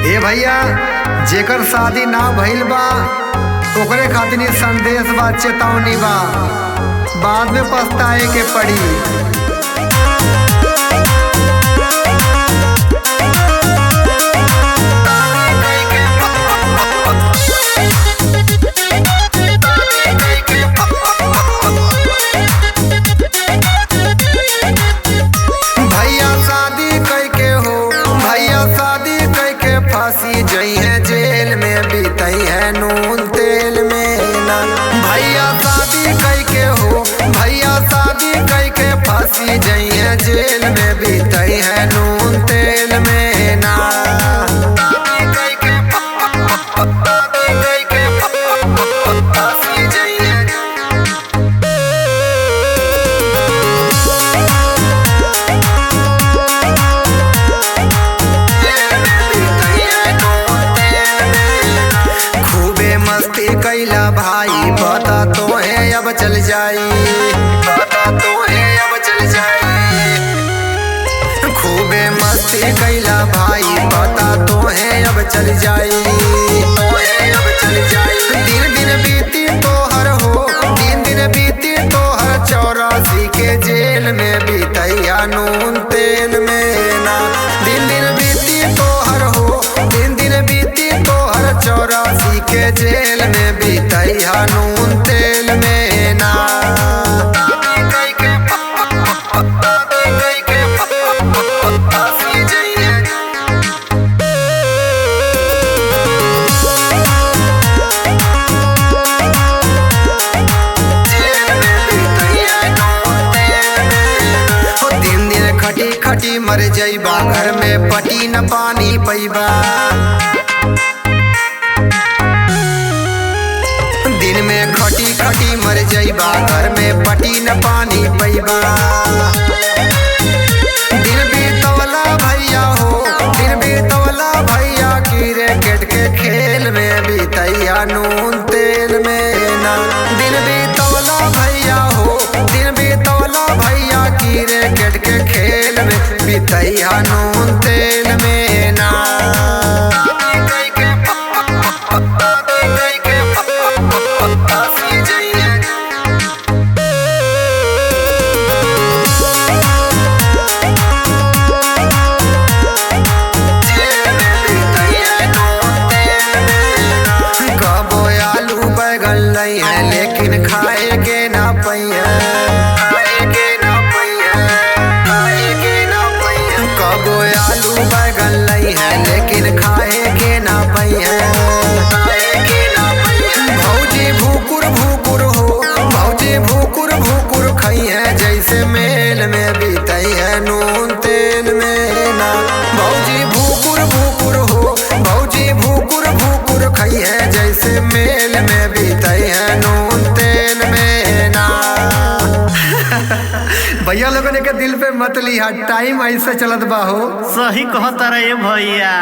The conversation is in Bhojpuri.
ए भैया, जेकर शादी ना भइल बा ओकरे खातिर इ संदेश बा, चेतावनी बा, बाद में पछताए के पड़ी। फांसी जई है जेल में, बीतई है नून तेल में ना। भैया शादी कई के हो, भैया शादी कई के फांसी जई है जेल में, बीतई है नून तेल में ना। फांसी जई है कैला भाई, पता तो है अब चल जाई, पता तो है अब चल जाई। खूबे मस्ती कैला भाई, पता तो है अब चल जाई, तो है अब चल जाई। दिन दिन बीती तोहर हो, दिन दिन बीती तोहर 84 के जेल में, बीतैया नून तेल में ना। दिन दिन बीती तोहर हो, दिन दिन बीती तोहर 84 के जेल में, बीतैया नून तेल में ना। दिन दिन खटी खटी मर जइबा, घर में पटी न पानी पैबा। दिन में खटी खटी मर जइबा, घर में पटी न पानी पैबा। दिन बीतवला भैया हो, दिन बीतवला भैया, क्रिकेट के खेल में, बीतैया नून तेल में ना। दिन बीतवला भैया हो, दिन बीतवला भैया, क्रिकेट के खेल में, बीतैया नून तेल में ना। लेकिन खाए के ना पैया, खाए के ना पैया, खाए के ना पैया। कबो आलू बैगन लई है, लेकिन खाए के ना पैया, खाए के ना पैया। भौजी भूकुर भूकुर हो, भौजी भूकुर भूकुर खई है, जैसे मेल में, बीतई है नून तेल में ना। भौजी भूकुर भूकुर हो, भौजी भूकुर भूकुर खई है, जैसे मेल में, बीतई है नून तेल में ना। भैया लोगों के दिल पे मत लिहा, टाइम ऐसे चलत बा हो। सही कहता रे भैया।